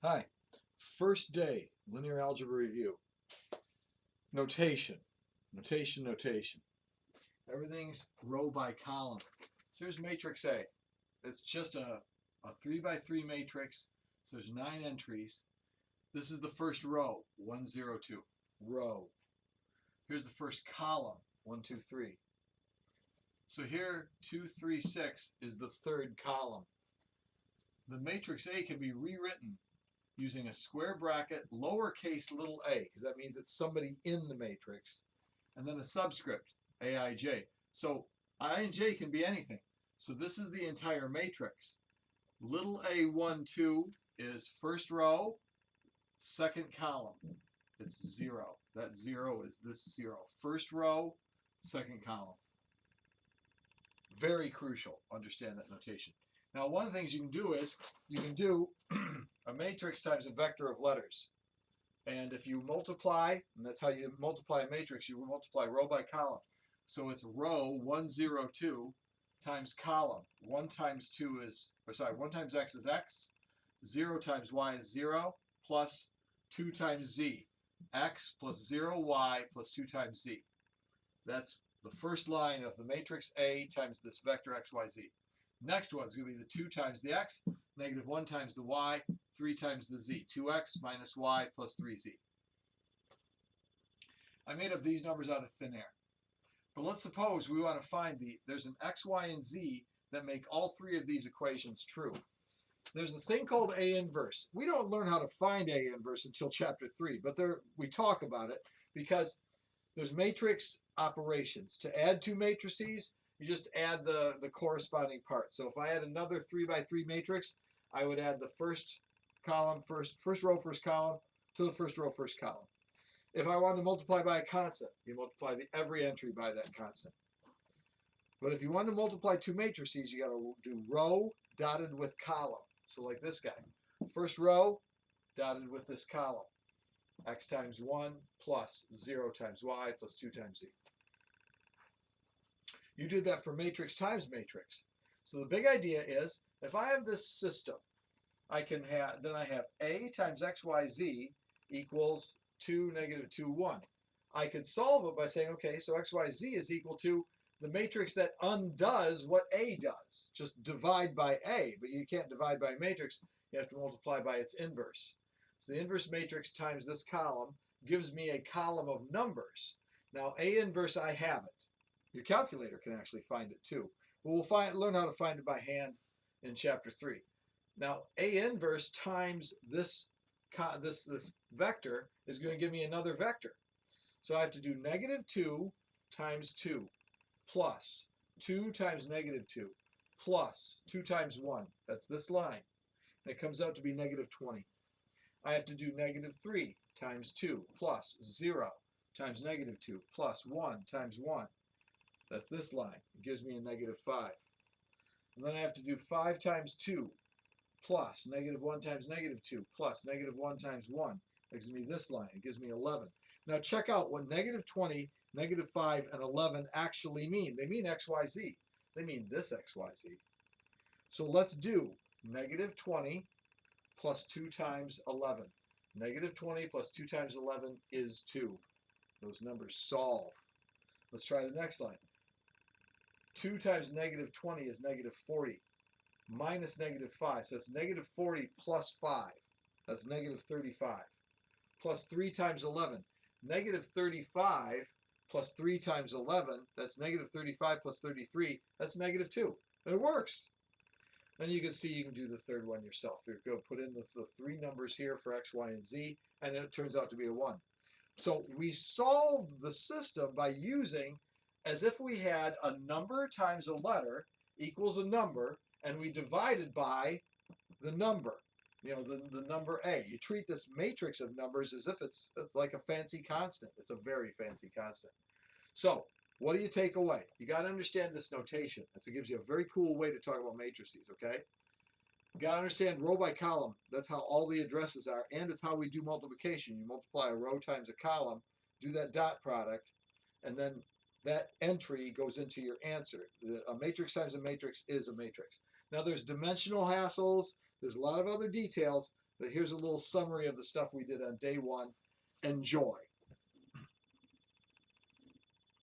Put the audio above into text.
Hi, first day, linear algebra review. Notation, notation. Everything's row by column. So here's matrix A. It's just a 3 by 3 matrix, so there's 9 entries. This is the first row, 1, 0, 2, row. Here's the first column, 1, 2, 3. So here, 2, 3, 6 is the third column. The matrix A can be rewritten using a square bracket, lowercase little a, because that means it's somebody in the matrix, and then a subscript, aij. So I and j can be anything. So this is the entire matrix. Little a 1, 2 is first row, second column. It's 0. That 0 is this 0. First row, second column. Very crucial. Understand that notation. Now, one of the things you can do is you can do a matrix times a vector of letters. And if you multiply, and that's how you multiply a matrix, you multiply row by column. So it's row 1, 0, 2 times column. 1 times 2 is, 1 times x is x, 0 times y is 0, plus 2 times z. X plus 0y plus 2 times z. That's the first line of the matrix A times this vector x, y, z. Next one is going to be the 2 times the x, negative 1 times the y, 3 times the z. 2x minus y plus 3z. I made up these numbers out of thin air. But let's suppose we want to find there's an x, y, and z that make all three of these equations true. There's a thing called A inverse. We don't learn how to find A inverse until chapter 3, but we talk about it because there's matrix operations. To add two matrices, you just add the corresponding parts. So if I had another 3 by 3 matrix, I would add the first column, first row, first column, to the first row, first column. If I wanted to multiply by a constant, you multiply every entry by that constant. But if you want to multiply two matrices, you got to do row dotted with column. So like this guy. First row dotted with this column. X times 1 plus 0 times y plus 2 times z. You did that for matrix times matrix. So the big idea is, if I have this system, I have A times x, y, z equals 2, negative 2, 1. I could solve it by saying, okay, so x, y, z is equal to the matrix that undoes what A does. Just divide by A, but you can't divide by a matrix. You have to multiply by its inverse. So the inverse matrix times this column gives me a column of numbers. Now, A inverse, I have it. Your calculator can actually find it too. But we'll learn how to find it by hand in chapter 3. Now, A inverse times this vector is going to give me another vector. So I have to do negative 2 times 2 plus 2 times negative 2 plus 2 times 1. That's this line. And it comes out to be negative 20. I have to do negative 3 times 2 plus 0 times negative 2 plus 1 times 1. That's this line. It gives me a negative 5. And then I have to do 5 times 2 plus negative 1 times negative 2 plus negative 1 times 1. That gives me this line. It gives me 11. Now check out what negative 20, negative 5, and 11 actually mean. They mean x, y, z. They mean this x, y, z. So let's do negative 20 plus 2 times 11. Negative 20 plus 2 times 11 is 2. Those numbers solve. Let's try the next line. 2 times negative 20 is negative 40 minus negative 5. So it's negative 40 plus 5. That's negative 35. Plus 3 times 11. Negative 35 plus 3 times 11. That's negative 35 plus 33. That's negative 2. It works. Then you can see you can do the third one yourself. You go put in the 3 numbers here for x, y, and z, and it turns out to be a 1. So we solved the system by using as if we had a number times a letter equals a number, and we divided by the number, the number A. You treat this matrix of numbers as if it's like a fancy constant. It's a very fancy constant. So what do you take away? You got to understand this notation. It gives you a very cool way to talk about matrices, okay? You got to understand row by column. That's how all the addresses are, and it's how we do multiplication. You multiply a row times a column, do that dot product, and then that entry goes into your answer. A matrix times a matrix is a matrix. Now there's dimensional hassles. There's a lot of other details, But here's a little summary of the stuff we did on day one. Enjoy.